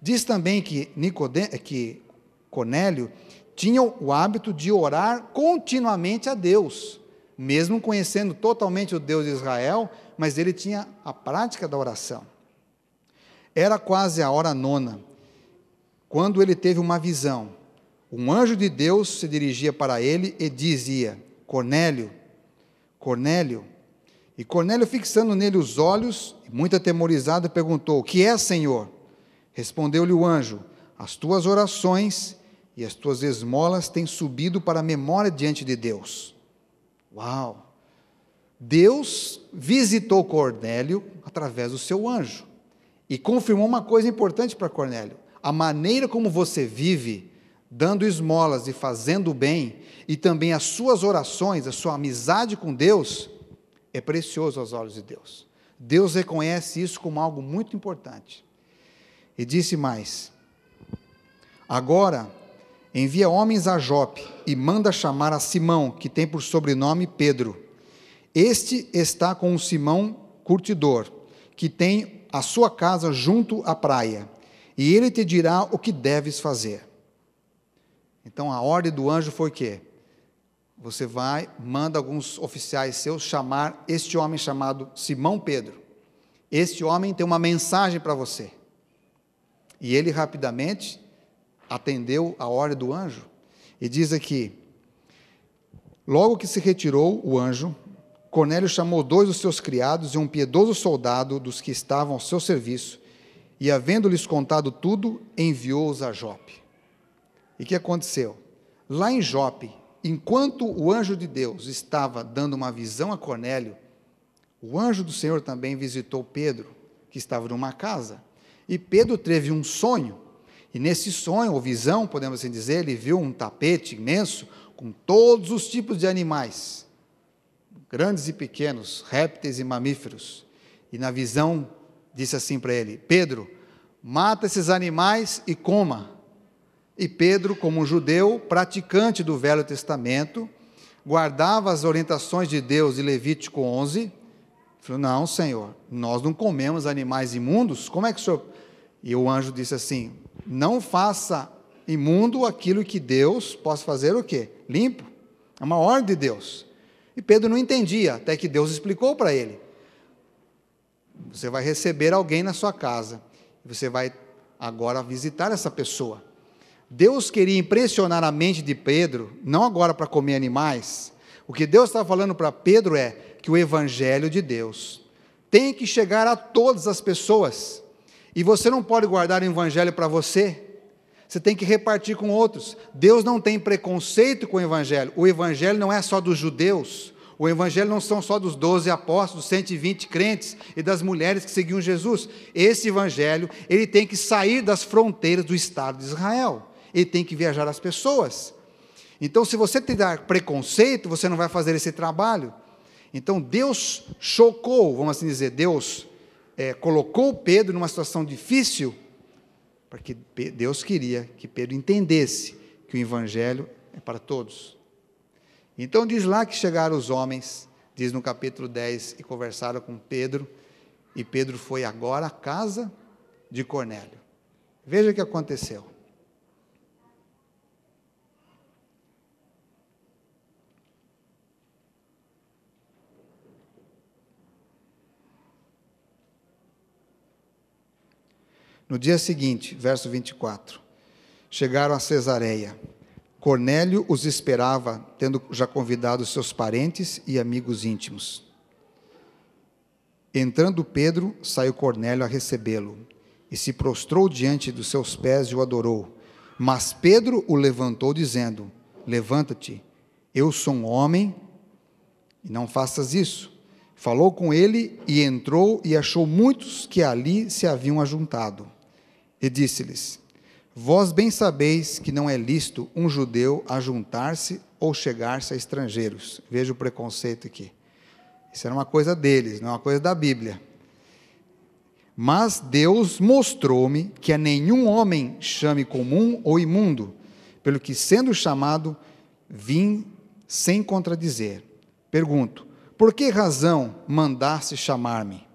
Diz também que Cornélio tinha o hábito de orar continuamente a Deus, mesmo conhecendo totalmente o Deus de Israel, mas ele tinha a prática da oração. Era quase a hora 9, quando ele teve uma visão. Um anjo de Deus se dirigia para ele e dizia: Cornélio, Cornélio. E Cornélio, fixando nele os olhos, muito atemorizado, perguntou: o que é, Senhor? Respondeu-lhe o anjo: as tuas orações e as tuas esmolas têm subido para a memória diante de Deus. Uau! Deus visitou Cornélio através do seu anjo e confirmou uma coisa importante para Cornélio: a maneira como você vive, dando esmolas e fazendo o bem, e também as suas orações, a sua amizade com Deus, é precioso aos olhos de Deus. Deus reconhece isso como algo muito importante. E disse mais: agora envia homens a Jope e manda chamar a Simão, que tem por sobrenome Pedro. Este está com o Simão curtidor, que tem a sua casa junto à praia, e ele te dirá o que deves fazer. Então a ordem do anjo foi o quê? Você vai, manda alguns oficiais seus chamar este homem chamado Simão Pedro. Este homem tem uma mensagem para você. E ele rapidamente atendeu a ordem do anjo. E diz aqui: logo que se retirou o anjo, Cornélio chamou 2 dos seus criados e um piedoso soldado dos que estavam ao seu serviço, E havendo-lhes contado tudo, enviou-os a Jope. E o que aconteceu? Lá em Jope, enquanto o anjo de Deus estava dando uma visão a Cornélio, o anjo do Senhor também visitou Pedro, que estava numa casa. E Pedro teve um sonho. E nesse sonho, ou visão, podemos assim dizer, ele viu um tapete imenso com todos os tipos de animais, grandes e pequenos, répteis e mamíferos. E na visão disse assim para ele: Pedro, mata esses animais e coma. E Pedro, como um judeu praticante do Velho Testamento, guardava as orientações de Deus de Levítico 11, falou: não, Senhor, nós não comemos animais imundos, como é que o Senhor... E o anjo disse assim: não faça imundo aquilo que Deus possa fazer o quê? Limpo. É uma ordem de Deus. E Pedro não entendia, até que Deus explicou para ele: você vai receber alguém na sua casa, você vai agora visitar essa pessoa. Deus queria impressionar a mente de Pedro, não agora para comer animais. O que Deus estava falando para Pedro é que o evangelho de Deus tem que chegar a todas as pessoas. E você não pode guardar o evangelho para você. Você tem que repartir com outros. Deus não tem preconceito com o evangelho. O evangelho não é só dos judeus. O evangelho não são só dos 12 apóstolos, 120 crentes e das mulheres que seguiam Jesus. Esse evangelho, ele tem que sair das fronteiras do Estado de Israel. Ele tem que viajar às pessoas. Então, se você tiver preconceito, você não vai fazer esse trabalho. Então, Deus chocou, vamos assim dizer, Deus colocou Pedro numa situação difícil, porque Deus queria que Pedro entendesse que o evangelho é para todos. Então, diz lá que chegaram os homens, diz no capítulo 10, e conversaram com Pedro, e Pedro foi agora à casa de Cornélio. Veja o que aconteceu. No dia seguinte, verso 24, chegaram a Cesareia. Cornélio os esperava, tendo já convidado seus parentes e amigos íntimos. Entrando Pedro, saiu Cornélio a recebê-lo, e se prostrou diante dos seus pés e o adorou. Mas Pedro o levantou, dizendo: levanta-te, eu sou um homem, e não faças isso. Falou com ele, e entrou, e achou muitos que ali se haviam ajuntado. E disse-lhes: vós bem sabeis que não é lícito um judeu ajuntar-se ou chegar-se a estrangeiros. Veja o preconceito aqui. Isso era uma coisa deles, não é uma coisa da Bíblia. Mas Deus mostrou-me que a nenhum homem chame comum ou imundo, pelo que, sendo chamado, vim sem contradizer. Pergunto: por que razão mandaste chamar-me?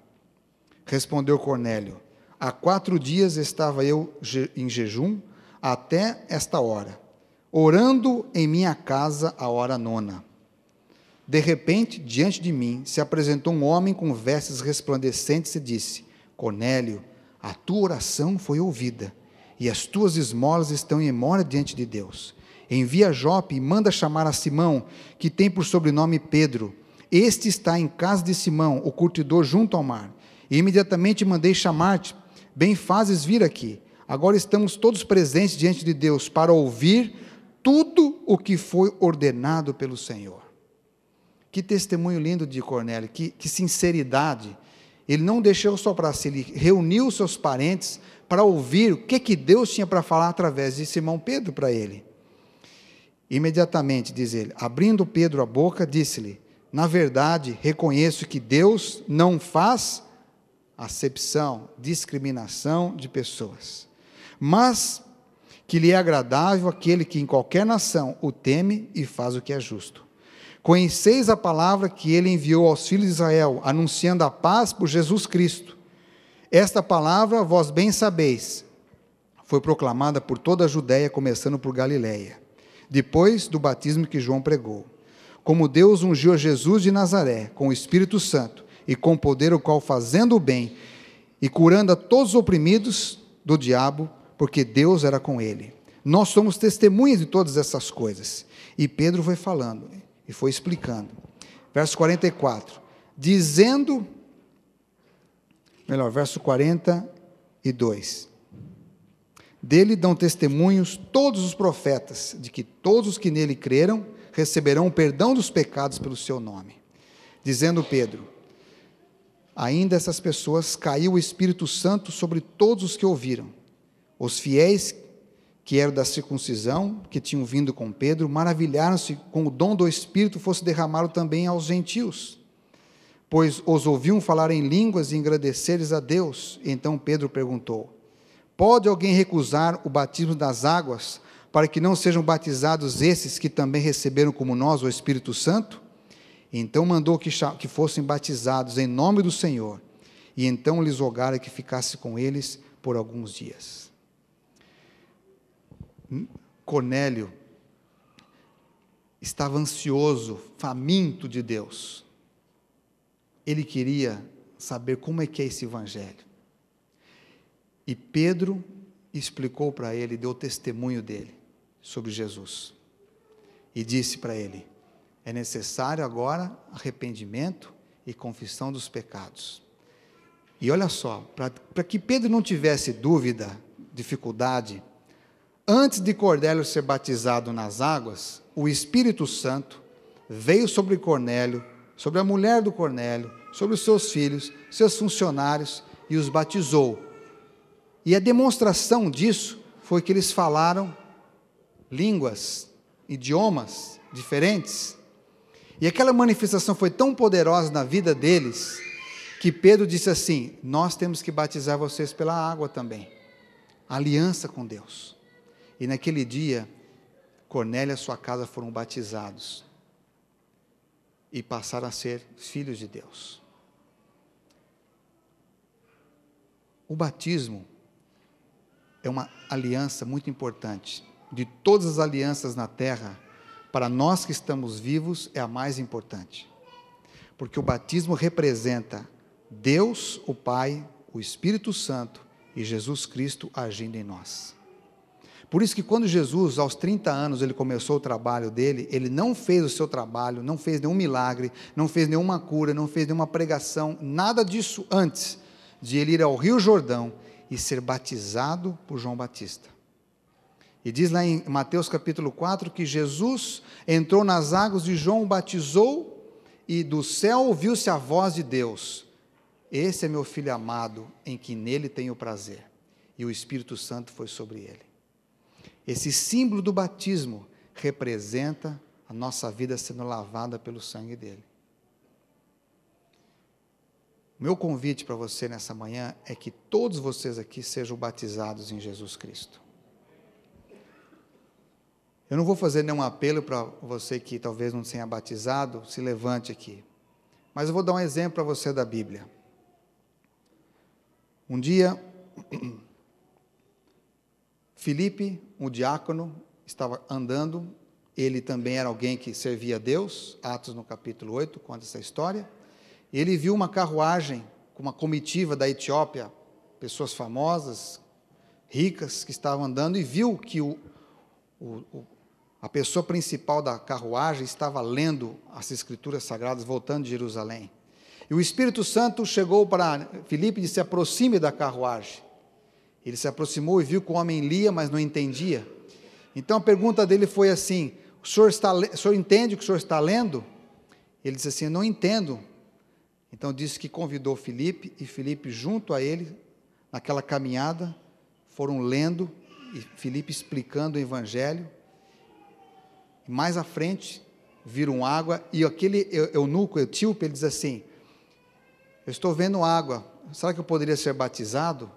Respondeu Cornélio: há 4 dias estava eu em jejum, até esta hora, orando em minha casa a hora 9. De repente, diante de mim, se apresentou um homem com vestes resplandecentes e disse: Cornélio, a tua oração foi ouvida, e as tuas esmolas estão em memória diante de Deus. Envia a Jope e manda chamar a Simão, que tem por sobrenome Pedro. Este está em casa de Simão, o curtidor junto ao mar. E imediatamente mandei chamar-te. Bem fazes vir aqui. Agora estamos todos presentes diante de Deus para ouvir tudo o que foi ordenado pelo Senhor. Que testemunho lindo de Cornélio, que sinceridade. Ele não deixou só para si, ele reuniu seus parentes para ouvir o que Deus tinha para falar através de Simão Pedro para ele. Imediatamente, diz ele, abrindo Pedro a boca, disse-lhe: na verdade, reconheço que Deus não faz acepção, discriminação de pessoas, mas que lhe é agradável aquele que em qualquer nação o teme e faz o que é justo. Conheceis a palavra que ele enviou aos filhos de Israel, anunciando a paz por Jesus Cristo. Esta palavra, vós bem sabeis, foi proclamada por toda a Judéia, começando por Galiléia, depois do batismo que João pregou. Como Deus ungiu a Jesus de Nazaré com o Espírito Santo, e com poder, o qual, fazendo o bem e curando a todos os oprimidos do diabo, porque Deus era com ele. Nós somos testemunhas de todas essas coisas. E Pedro foi falando e foi explicando. Verso 44. Verso 43. e 2. Dele dão testemunhos todos os profetas, de que todos os que nele creram receberão o perdão dos pecados pelo seu nome. Dizendo Pedro, ainda essas pessoas caiu o Espírito Santo sobre todos os que ouviram. Os fiéis que eram da circuncisão, que tinham vindo com Pedro, maravilharam-se com o dom do Espírito fosse derramado também aos gentios, pois os ouviam falar em línguas e agradecer-lhes a Deus. Então Pedro perguntou, pode alguém recusar o batismo das águas, para que não sejam batizados esses que também receberam como nós o Espírito Santo? Então mandou que fossem batizados em nome do Senhor, e então lhes rogara que ficasse com eles por alguns dias. Cornélio estava ansioso, faminto de Deus. Ele queria saber como é que é esse evangelho. E Pedro explicou para ele, deu testemunho dele sobre Jesus. E disse para ele, é necessário agora arrependimento e confissão dos pecados. E olha só, para que Pedro não tivesse dúvida, dificuldade, antes de Cornélio ser batizado nas águas, o Espírito Santo veio sobre Cornélio, sobre a mulher do Cornélio, sobre os seus filhos, seus funcionários, e os batizou. E a demonstração disso foi que eles falaram línguas, idiomas diferentes. E aquela manifestação foi tão poderosa na vida deles, que Pedro disse assim, nós temos que batizar vocês pela água também. Aliança com Deus. E naquele dia, Cornélio e sua casa foram batizados. E passaram a ser filhos de Deus. O batismo é uma aliança muito importante. De todas as alianças na terra, para nós que estamos vivos, é a mais importante. Porque o batismo representa Deus, o Pai, o Espírito Santo e Jesus Cristo agindo em nós. Por isso que quando Jesus, aos 30 anos, ele começou o trabalho dele, ele não fez o seu trabalho, não fez nenhum milagre, não fez nenhuma cura, não fez nenhuma pregação, nada disso antes de ele ir ao Rio Jordão e ser batizado por João Batista. E diz lá em Mateus capítulo 4, que Jesus entrou nas águas de João, batizou, e do céu ouviu-se a voz de Deus, esse é meu filho amado, em que nele tenho prazer. E o Espírito Santo foi sobre ele. Esse símbolo do batismo representa a nossa vida sendo lavada pelo sangue dele. O meu convite para você nessa manhã é que todos vocês aqui sejam batizados em Jesus Cristo. Eu não vou fazer nenhum apelo para você que talvez não tenha batizado, se levante aqui. Mas eu vou dar um exemplo para você da Bíblia. Um dia, Filipe, um diácono, estava andando, ele também era alguém que servia a Deus, Atos no capítulo 8, conta essa história. Ele viu uma carruagem com uma comitiva da Etiópia, pessoas famosas, ricas, que estavam andando, e viu que a pessoa principal da carruagem estava lendo as Escrituras Sagradas, voltando de Jerusalém. E o Espírito Santo chegou para Filipe e disse, aproxime da carruagem. Ele se aproximou e viu que o homem lia, mas não entendia. Então a pergunta dele foi assim, o senhor entende o que o senhor está lendo? Ele disse assim, eu não entendo. Então disse que convidou Filipe, e Filipe junto a ele, naquela caminhada, foram lendo, e Filipe explicando o Evangelho. E mais à frente, viram água, e aquele eunuco, etíope, ele diz assim, eu estou vendo água, será que eu poderia ser batizado?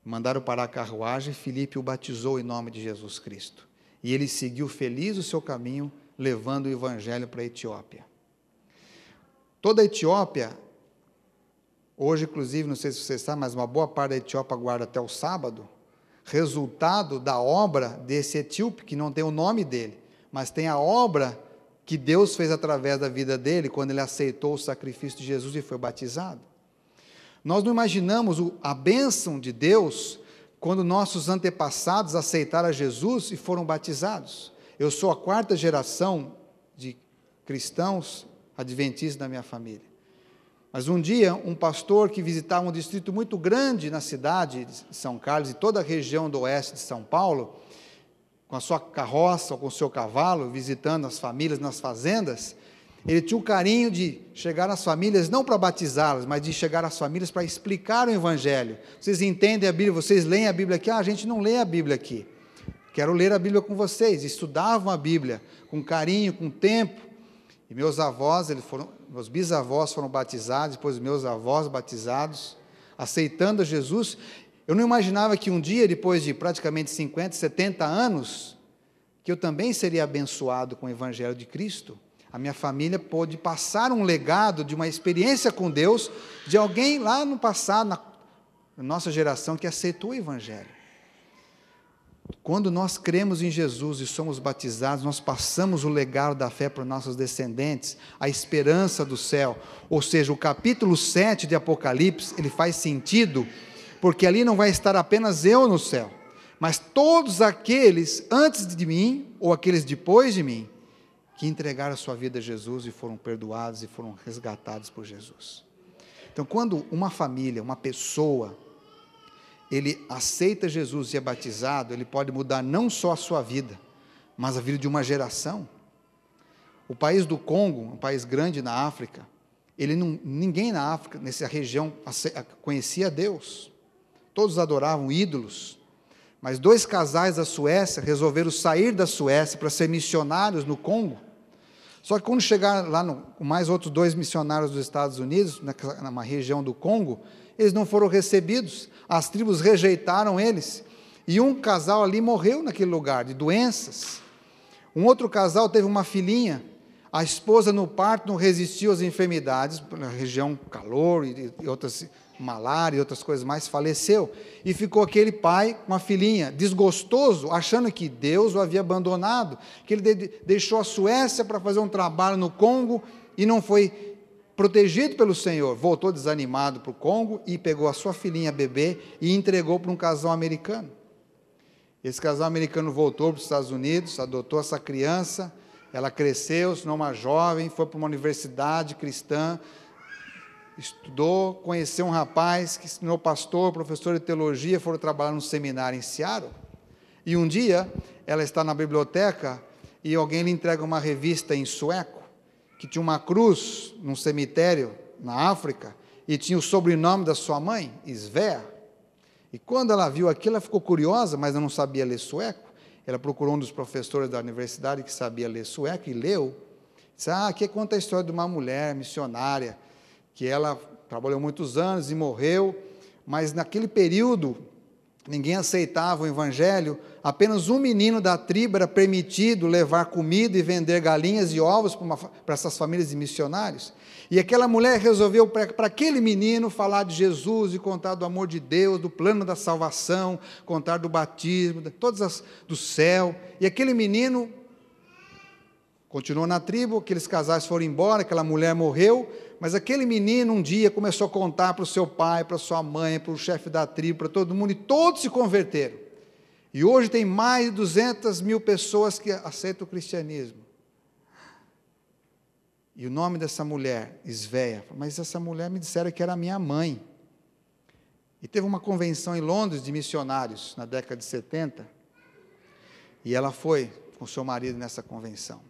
Mandaram parar a carruagem, Filipe o batizou em nome de Jesus Cristo. E ele seguiu feliz o seu caminho, levando o Evangelho para a Etiópia. Toda a Etiópia, hoje inclusive, não sei se você sabe, mas uma boa parte da Etiópia guarda até o sábado, resultado da obra desse etíope, que não tem o nome dele, mas tem a obra que Deus fez através da vida dele, quando ele aceitou o sacrifício de Jesus e foi batizado. Nós não imaginamos a bênção de Deus quando nossos antepassados aceitaram a Jesus e foram batizados. Eu sou a 4ª geração de cristãos adventistas da minha família. Mas um dia, um pastor que visitava um distrito muito grande na cidade de São Carlos e toda a região do oeste de São Paulo, com a sua carroça ou com o seu cavalo, visitando as famílias nas fazendas, ele tinha o carinho de chegar às famílias, não para batizá-las, mas de chegar às famílias para explicar o Evangelho. Vocês entendem a Bíblia? Vocês leem a Bíblia aqui? A gente não lê a Bíblia aqui. Quero ler a Bíblia com vocês. Estudavam a Bíblia com carinho, com tempo. E meus bisavós foram batizados, depois meus avós batizados, aceitando Jesus. Eu não imaginava que um dia, depois de praticamente 50, 70 anos, que eu também seria abençoado com o Evangelho de Cristo. A minha família pôde passar um legado de uma experiência com Deus, de alguém lá no passado, na nossa geração, que aceitou o Evangelho. Quando nós cremos em Jesus e somos batizados, nós passamos o legado da fé para os nossos descendentes, a esperança do céu. Ou seja, o capítulo 7 de Apocalipse, ele faz sentido, porque ali não vai estar apenas eu no céu, mas todos aqueles antes de mim, ou aqueles depois de mim, que entregaram a sua vida a Jesus e foram perdoados e foram resgatados por Jesus. Então, quando uma família, uma pessoa, ele aceita Jesus e é batizado, ele pode mudar não só a sua vida, mas a vida de uma geração. O país do Congo, um país grande na África, ninguém na África, nessa região, conhecia Deus. Todos adoravam ídolos. Mas 2 casais da Suécia resolveram sair da Suécia para ser missionários no Congo. Só que quando chegaram lá, com mais outros 2 missionários dos Estados Unidos, numa região do Congo, eles não foram recebidos, as tribos rejeitaram eles, e um casal ali morreu naquele lugar, de doenças. Um outro casal teve uma filhinha, a esposa no parto não resistiu às enfermidades, na região calor e outras, malária e outras coisas mais, faleceu, e ficou aquele pai com a filhinha, desgostoso, achando que Deus o havia abandonado, que ele deixou a Suécia para fazer um trabalho no Congo, e não foi protegido pelo Senhor, voltou desanimado para o Congo, e pegou a sua filhinha bebê, e entregou para um casal americano. Esse casal americano voltou para os Estados Unidos, adotou essa criança, ela cresceu, se tornou uma jovem, foi para uma universidade cristã, estudou, conheceu um rapaz que se tornou pastor, professor de teologia, foram trabalhar num seminário em Seattle, e um dia, ela está na biblioteca, e alguém lhe entrega uma revista em sueco, que tinha uma cruz num cemitério na África, e tinha o sobrenome da sua mãe, Svea, e quando ela viu aquilo, ela ficou curiosa, mas ela não sabia ler sueco, ela procurou um dos professores da universidade que sabia ler sueco, e leu, disse, aqui conta a história de uma mulher missionária, que ela trabalhou muitos anos e morreu, mas naquele período ninguém aceitava o Evangelho, apenas um menino da tribo era permitido levar comida e vender galinhas e ovos para essas famílias de missionários, e aquela mulher resolveu para aquele menino falar de Jesus e contar do amor de Deus, do plano da salvação, contar do batismo, do céu, e aquele menino continuou na tribo, aqueles casais foram embora, aquela mulher morreu, mas aquele menino um dia começou a contar para o seu pai, para a sua mãe, para o chefe da tribo, para todo mundo, e todos se converteram. E hoje tem mais de 200 mil pessoas que aceitam o cristianismo. E o nome dessa mulher, Svea, mas essa mulher me disseram que era minha mãe. E teve uma convenção em Londres de missionários, na década de 70, e ela foi com seu marido nessa convenção.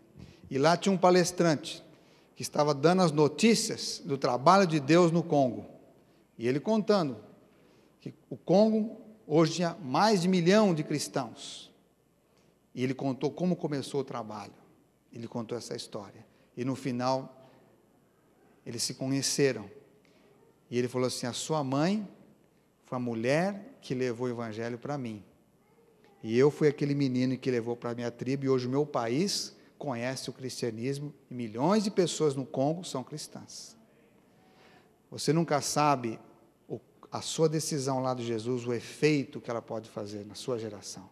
E lá tinha um palestrante, que estava dando as notícias do trabalho de Deus no Congo. E ele contando que o Congo hoje tinha mais de 1 milhão de cristãos. E ele contou como começou o trabalho. Ele contou essa história. E no final, eles se conheceram. E ele falou assim, a sua mãe foi a mulher que levou o Evangelho para mim. E eu fui aquele menino que levou para a minha tribo, e hoje o meu país conhece o cristianismo, e milhões de pessoas no Congo são cristãs. Você nunca sabe a sua decisão lá de Jesus, o efeito que ela pode fazer na sua geração.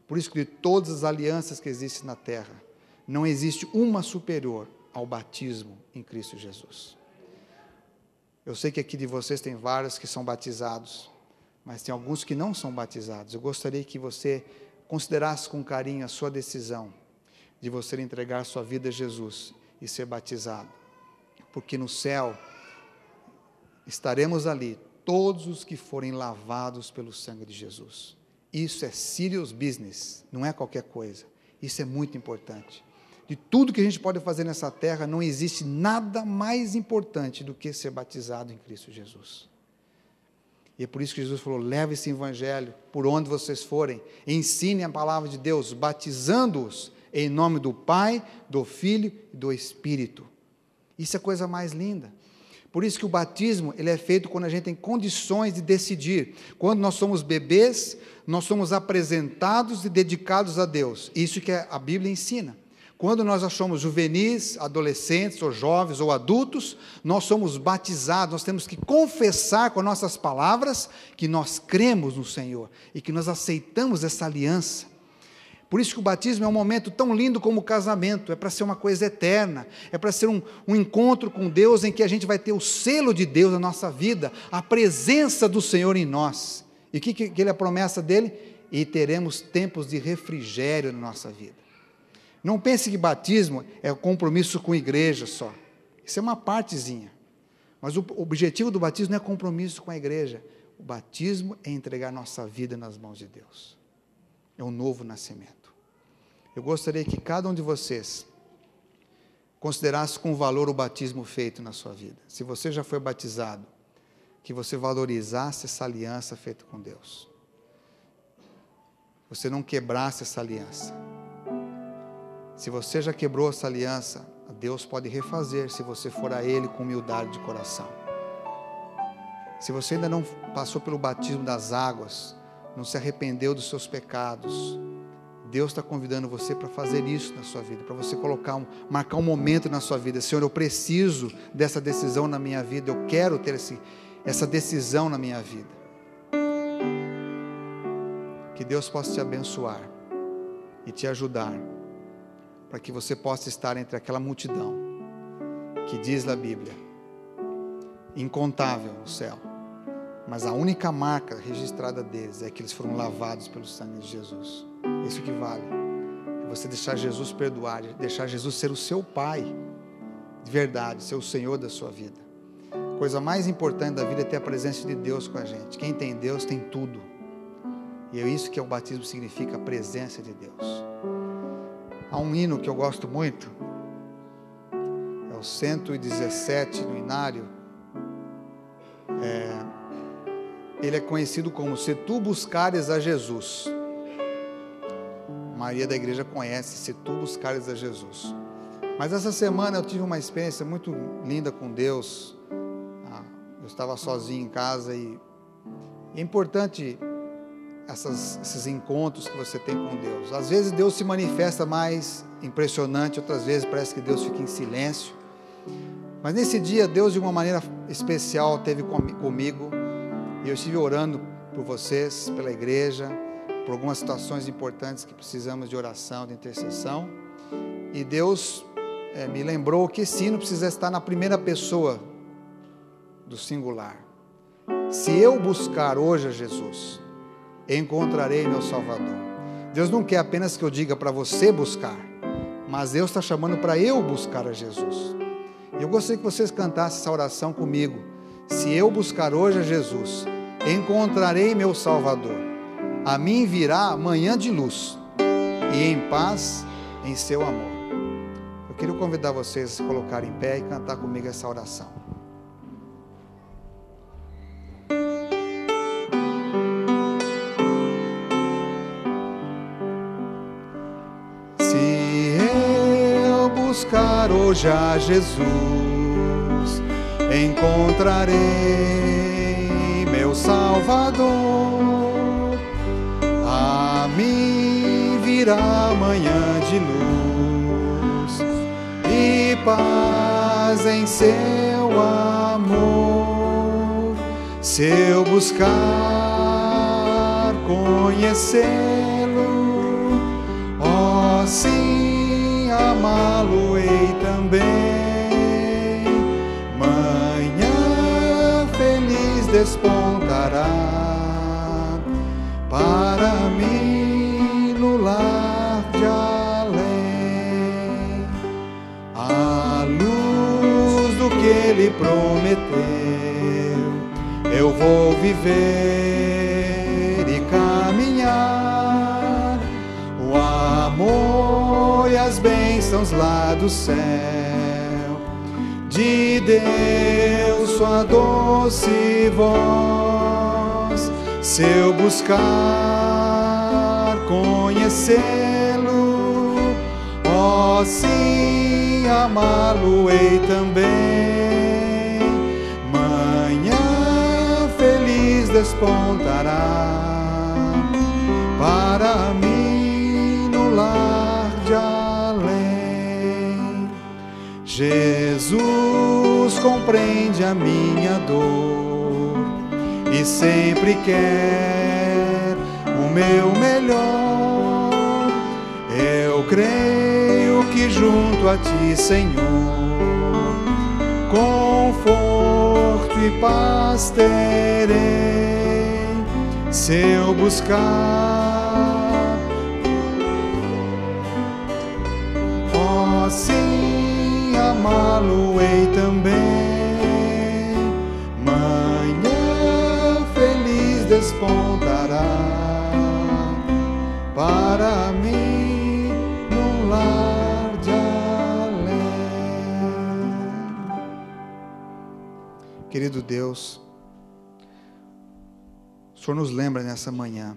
Por isso que de todas as alianças que existem na terra, não existe uma superior ao batismo em Cristo Jesus. Eu sei que aqui de vocês tem vários que são batizados, mas tem alguns que não são batizados. Eu gostaria que você considerasse com carinho a sua decisão de você entregar sua vida a Jesus e ser batizado, porque no céu estaremos ali todos os que forem lavados pelo sangue de Jesus. Isso é serious business, não é qualquer coisa. Isso é muito importante. De tudo que a gente pode fazer nessa terra, não existe nada mais importante do que ser batizado em Cristo Jesus. E é por isso que Jesus falou, leve esse evangelho por onde vocês forem, ensinem a palavra de Deus, batizando-os em nome do Pai, do Filho e do Espírito. Isso é a coisa mais linda. Por isso que o batismo, ele é feito quando a gente tem condições de decidir. Quando nós somos bebês, nós somos apresentados e dedicados a Deus. Isso que a Bíblia ensina. Quando nós somos juvenis, adolescentes, ou jovens, ou adultos, nós somos batizados, nós temos que confessar com nossas palavras que nós cremos no Senhor e que nós aceitamos essa aliança. Por isso que o batismo é um momento tão lindo como o casamento, é para ser uma coisa eterna, é para ser um encontro com Deus em que a gente vai ter o selo de Deus na nossa vida, a presença do Senhor em nós. E o que é a promessa dele? E teremos tempos de refrigério na nossa vida. Não pense que batismo é compromisso com a igreja só. Isso é uma partezinha. Mas o objetivo do batismo não é compromisso com a igreja. O batismo é entregar nossa vida nas mãos de Deus. É um novo nascimento. Eu gostaria que cada um de vocês considerasse com valor o batismo feito na sua vida. Se você já foi batizado, que você valorizasse essa aliança feita com Deus. Você não quebrasse essa aliança. Se você já quebrou essa aliança, Deus pode refazer, se você for a Ele com humildade de coração. Se você ainda não passou pelo batismo das águas, não se arrependeu dos seus pecados, Deus está convidando você para fazer isso na sua vida, para você marcar um momento na sua vida. Senhor, eu preciso dessa decisão na minha vida, eu quero ter essa decisão na minha vida. Que Deus possa te abençoar e te ajudar, para que você possa estar entre aquela multidão, que diz na Bíblia, incontável no céu, mas a única marca registrada deles é que eles foram lavados pelo sangue de Jesus. Isso que vale, é você deixar Jesus perdoar, deixar Jesus ser o seu Pai, de verdade, ser o Senhor da sua vida. A coisa mais importante da vida é ter a presença de Deus com a gente. Quem tem Deus tem tudo, e é isso que o batismo significa, a presença de Deus. Há um hino que eu gosto muito, é o 117 no Inário, ele é conhecido como Se Tu Buscares a Jesus. A maioria da igreja conhece Se Tu Buscares a Jesus. Mas essa semana eu tive uma experiência muito linda com Deus. Eu estava sozinho em casa e é importante esses encontros que você tem com Deus. Às vezes Deus se manifesta mais impressionante, outras vezes parece que Deus fica em silêncio. Mas nesse dia Deus de uma maneira especial esteve comigo, e eu estive orando por vocês, pela igreja, por algumas situações importantes que precisamos de oração, de intercessão, e Deus me lembrou que esse hino precisa estar na primeira pessoa do singular. Se eu buscar hoje a Jesus, encontrarei meu Salvador. Deus não quer apenas que eu diga para você buscar, mas Deus está chamando para eu buscar a Jesus. Eu gostaria que vocês cantassem essa oração comigo. Se eu buscar hoje a Jesus, encontrarei meu Salvador. A mim virá manhã de luz, e em paz em seu amor. Eu queria convidar vocês a se colocarem em pé e cantar comigo essa oração. Buscar hoje a Jesus, encontrarei meu Salvador. A mim virá manhã de luz e paz em seu amor. Se eu buscar conhecê-lo, ó sim, amá-lo-ei também. Manhã feliz despontará para mim no lar de além, a luz do que ele prometeu eu vou viver e caminhar, o amor e as bênçãos lá do céu, de Deus sua doce voz, se eu buscar conhecê-lo, ó sim, amá-lo-ei também. Manhã feliz despontará para mim no lar de além. Jesus compreende a minha dor e sempre quer o meu melhor. Eu creio que junto a ti, Senhor, conforto e paz terei, se eu buscar, ó sim, amá-lo-ei também. Manhã feliz despontará para mim num lar de além. Querido Deus, o Senhor nos lembra nessa manhã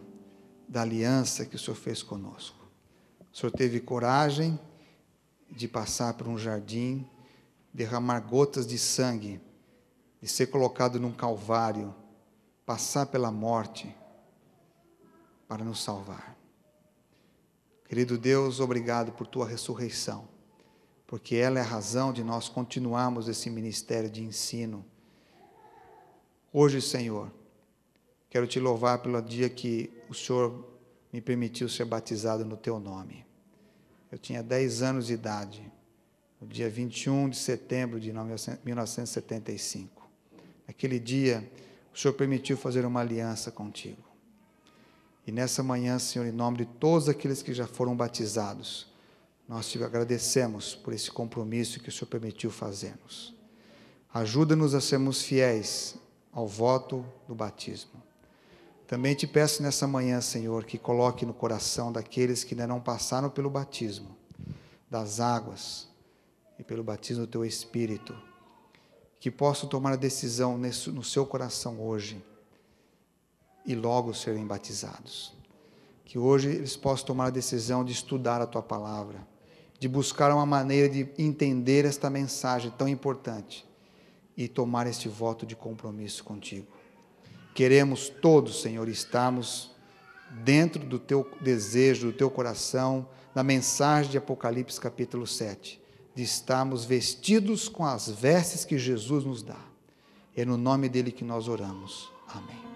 da aliança que o Senhor fez conosco. O Senhor teve coragem de passar por um jardim, derramar gotas de sangue, de ser colocado num calvário, passar pela morte para nos salvar. Querido Deus, obrigado por tua ressurreição, porque ela é a razão de nós continuarmos esse ministério de ensino. Hoje, Senhor, quero te louvar pelo dia que o Senhor me permitiu ser batizado no teu nome. Eu tinha 10 anos de idade, no dia 21 de setembro de 1975. Naquele dia, o Senhor permitiu fazer uma aliança contigo. E nessa manhã, Senhor, em nome de todos aqueles que já foram batizados, nós te agradecemos por esse compromisso que o Senhor permitiu fazermos. Ajuda-nos a sermos fiéis ao voto do batismo. Também te peço nessa manhã, Senhor, que coloque no coração daqueles que ainda não passaram pelo batismo das águas e pelo batismo do teu Espírito, que possam tomar a decisão no seu coração hoje e logo serem batizados. Que hoje eles possam tomar a decisão de estudar a tua palavra, de buscar uma maneira de entender esta mensagem tão importante e tomar este voto de compromisso contigo. Queremos todos, Senhor, estarmos dentro do teu desejo, do teu coração, da mensagem de Apocalipse capítulo 7, de estarmos vestidos com as vestes que Jesus nos dá. É no nome dele que nós oramos. Amém.